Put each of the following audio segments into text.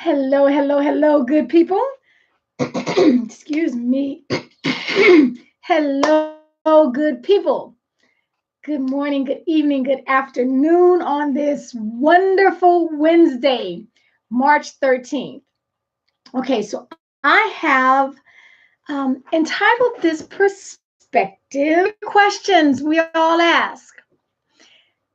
Hello, hello, hello, good people. Excuse me. Hello, good people. Good morning, good evening, good afternoon on this wonderful Wednesday, March 13th. Okay, so I have entitled this Perspective Questions We All Ask.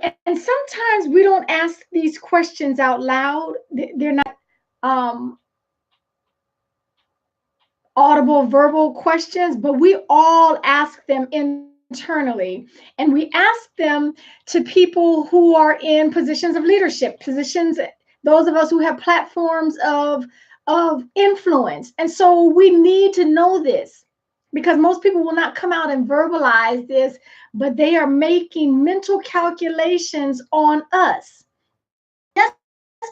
And sometimes we don't ask these questions out loud. They're not um, audible verbal questions, but we all ask them internally. And we ask them to people who are in positions of leadership, positions, those of us who have platforms of influence. And so we need to know this because most people will not come out and verbalize this, but they are making mental calculations on us just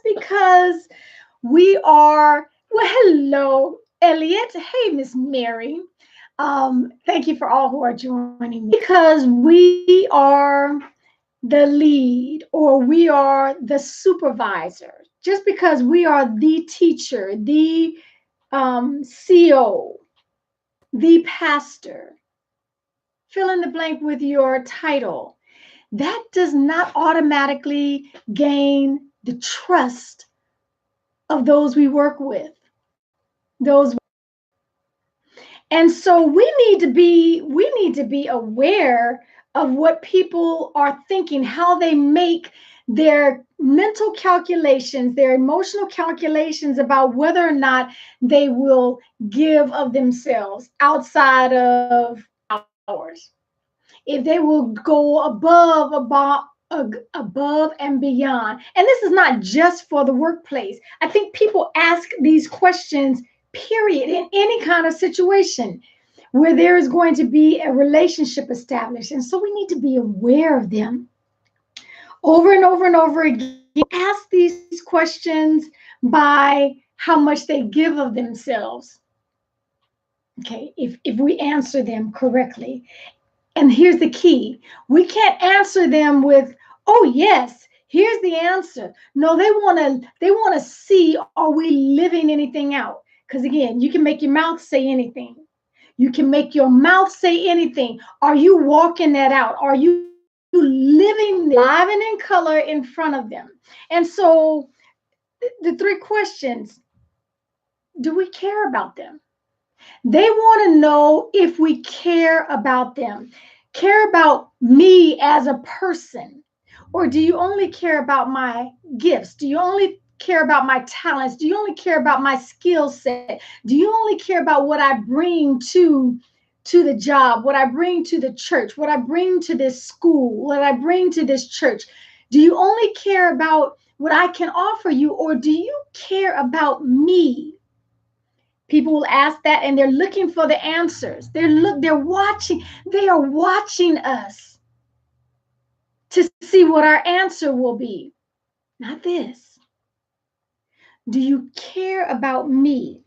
because we are, well, hello, Elliot. Hey, Miss Mary. Thank you for all who are joining me. Because we are the lead or we are the supervisor, just because we are the teacher, the CEO, the pastor, fill in the blank with your title, that does not automatically gain the trust of those we work with. Those And so we need to be aware of what people are thinking, how they make their mental calculations, their emotional calculations about whether or not they will give of themselves outside of hours. If they will go above and beyond. And this is not just for the workplace. I think people ask these questions, period, in any kind of situation where there is going to be a relationship established. And so we need to be aware of them over and over and over again. Ask these questions by how much they give of themselves. Okay, if we answer them correctly. And here's the key. We can't answer them with, "Oh yes, here's the answer." No, they want to see, are we living anything out? Because again, you can make your mouth say anything. You can make your mouth say anything. Are you walking that out? Are you living live and in color in front of them? And so the three questions, do we care about them? They want to know if we care about them, care about me as a person, or do you only care about my gifts? Do you only care about my talents? Do you only care about my skill set? Do you only care about what I bring to the job, what I bring to the church, what I bring to this school, what I bring to this church? Do you only care about what I can offer you, or do you care about me? People will ask that and they're looking for the answers. They are watching us to see what our answer will be. Not this. Do you care about me?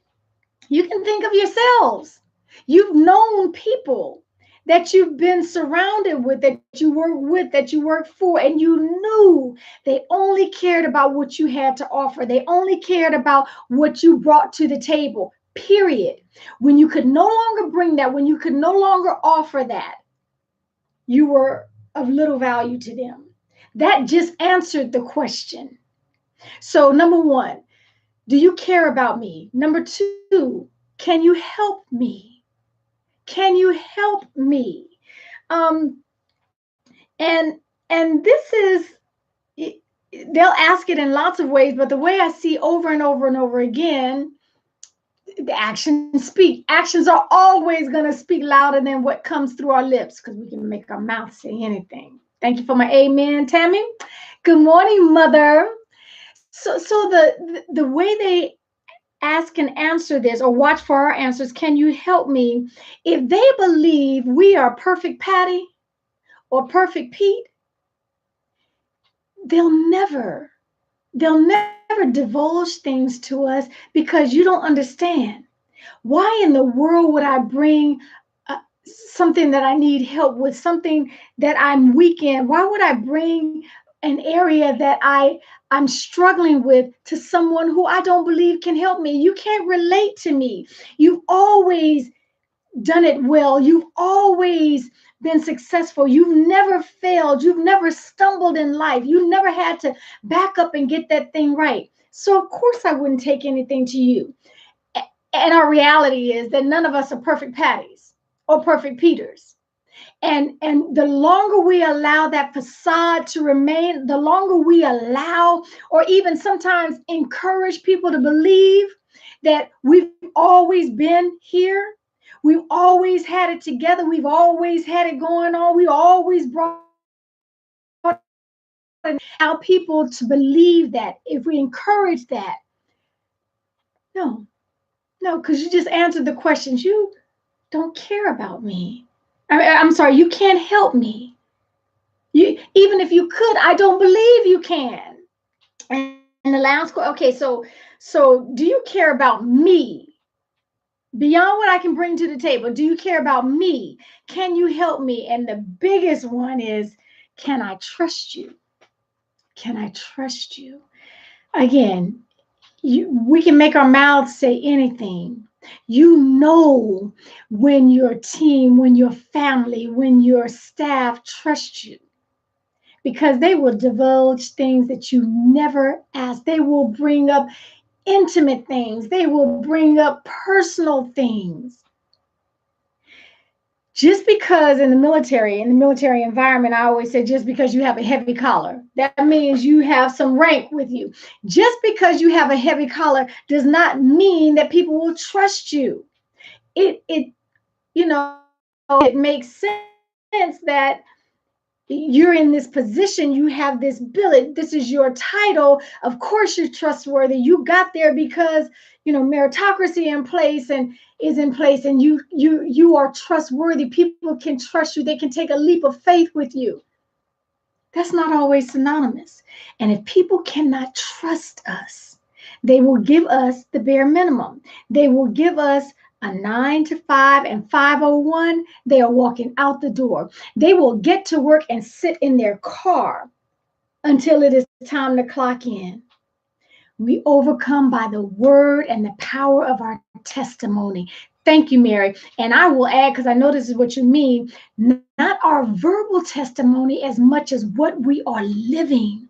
You can think of yourselves. You've known people that you've been surrounded with, that you work with, that you work for, and you knew they only cared about what you had to offer. They only cared about what you brought to the table. Period. When you could no longer bring that, when you could no longer offer that, you were of little value to them. That just answered the question. So, number one, do you care about me? Number two, can you help me? Can you help me? Um, and this is, they'll ask it in lots of ways, but the way I see over and over and over again, the actions speak. Actions are always going to speak louder than what comes through our lips because we can make our mouth say anything. Thank you for my amen, Tammy. Good morning, mother. So the way they ask and answer this or watch for our answers, can you help me? If they believe we are perfect Patty or perfect Pete, they'll never divulge things to us because you don't understand. Why in the world would I bring something that I need help with, something that I'm weak in? Why would I bring an area that I'm struggling with to someone who I don't believe can help me. You can't relate to me. You've always done it well. You've always been successful. You've never failed. You've never stumbled in life. You never had to back up and get that thing right. So of course I wouldn't take anything to you. And our reality is that none of us are perfect Patties or perfect Peters. And the longer we allow that facade to remain, the longer we allow or even sometimes encourage people to believe that we've always been here, we've always had it together, we've always had it going on, we always brought our people to believe that, if we encourage that, no, no, because you just answered the questions. You don't care about me. I'm sorry, you can't help me. You, even if you could, I don't believe you can. And the last, okay, so do you care about me beyond what I can bring to the table? Do you care about me? Can you help me? And the biggest one is, can I trust you? Can I trust you? Again, we can make our mouths say anything. You know when your team, when your family, when your staff trust you, because they will divulge things that you never asked. They will bring up intimate things. They will bring up personal things. Just because in the military environment, I always say, just because you have a heavy collar, that means you have some rank with you. Just because you have a heavy collar does not mean that people will trust you. It you know, it makes sense that you're in this position, you have this billet, this is your title. Of course you're trustworthy. You got there because, meritocracy in place and is in place, and you are trustworthy. People can trust you. They can take a leap of faith with you. That's not always synonymous. And if people cannot trust us, they will give us the bare minimum. They will give us a 9 to 5 and 501. They are walking out the door. They will get to work and sit in their car until it is time to clock in. We overcome by the word and the power of our testimony. Thank you, Mary. And I will add, because I know this is what you mean, not our verbal testimony as much as what we are living.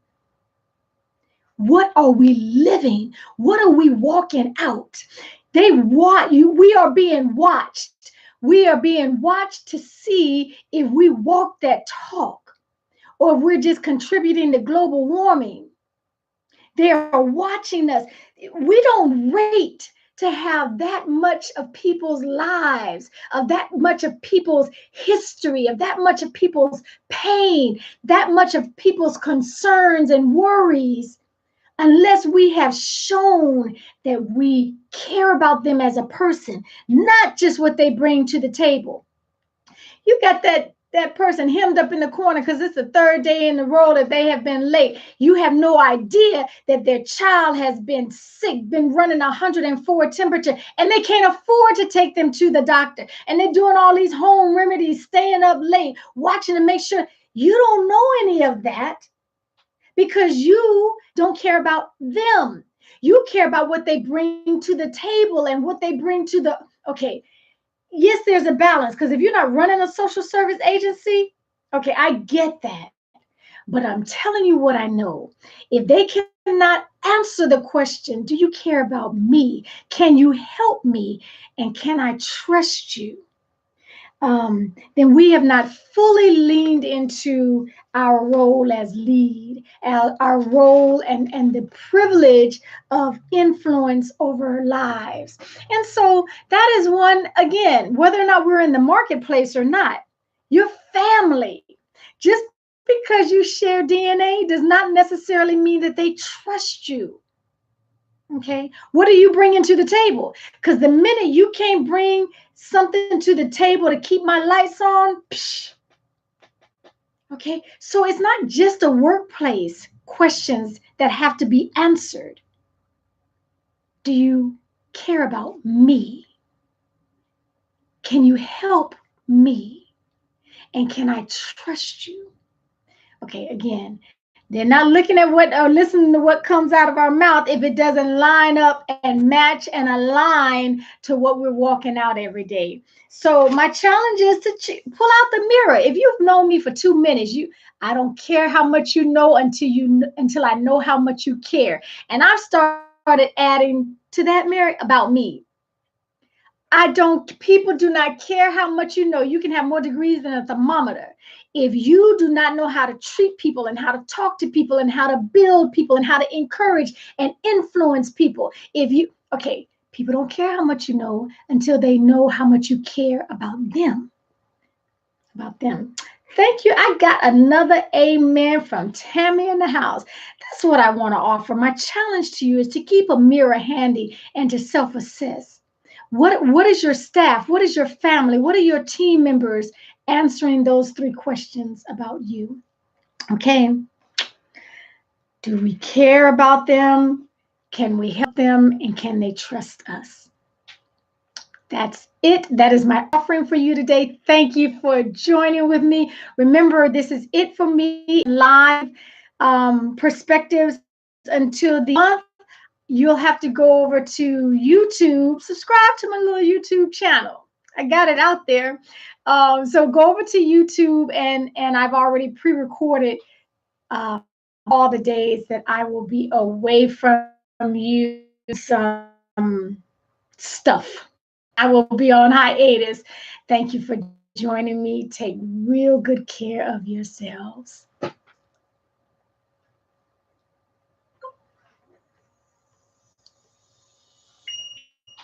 What are we living? What are we walking out? They watch you. We are being watched. We are being watched to see if we walk that talk or if we're just contributing to global warming. They are watching us. We don't rate to have that much of people's lives, of that much of people's history, of that much of people's pain, that much of people's concerns and worries, unless we have shown that we care about them as a person, not just what they bring to the table. You got that person hemmed up in the corner because it's the third day in a row that they have been late. You have no idea that their child has been sick, been running 104 temperature, and they can't afford to take them to the doctor. And they're doing all these home remedies, staying up late, watching to make sure. You don't know any of that because you don't care about them. You care about what they bring to the table and what they bring to the, okay, yes, there's a balance, because if you're not running a social service agency, okay, I get that. But I'm telling you what I know. If they cannot answer the question, do you care about me? Can you help me? And can I trust you? Then we have not fully leaned into our role as lead, our role and the privilege of influence over lives. And so that is one, again, whether or not we're in the marketplace or not, your family, just because you share DNA does not necessarily mean that they trust you. Okay, what are you bringing to the table? Because the minute you can't bring something to the table to keep my lights on, psh, okay, so it's not just a workplace questions that have to be answered. Do you care about me? Can you help me? And can I trust you? Okay, again, They're not looking at what or listening to what comes out of our mouth if it doesn't line up and match and align to what we're walking out every day. So my challenge is to pull out the mirror. If you've known me for 2 minutes, I don't care how much you know until I know how much you care. And I've started adding to that mirror about me. People do not care how much you know. You can have more degrees than a thermometer. If you do not know how to treat people and how to talk to people and how to build people and how to encourage and influence people, okay, people don't care how much you know until they know how much you care about them. About them. Thank you. I got another amen from Tammy in the house. That's what I want to offer. My challenge to you is to keep a mirror handy and to self-assess. What is your staff? What is your family? What are your team members answering those 3 questions about you? Okay. Do we care about them? Can we help them? And can they trust us? That's it. That is my offering for you today. Thank you for joining with me. Remember, this is it for me live perspectives until the month. You'll have to go over to YouTube, subscribe to my little YouTube channel. I got it out there. So go over to YouTube, and I've already pre-recorded all the days that I will be away from you. Some stuff. I will be on hiatus. Thank you for joining me. Take real good care of yourselves.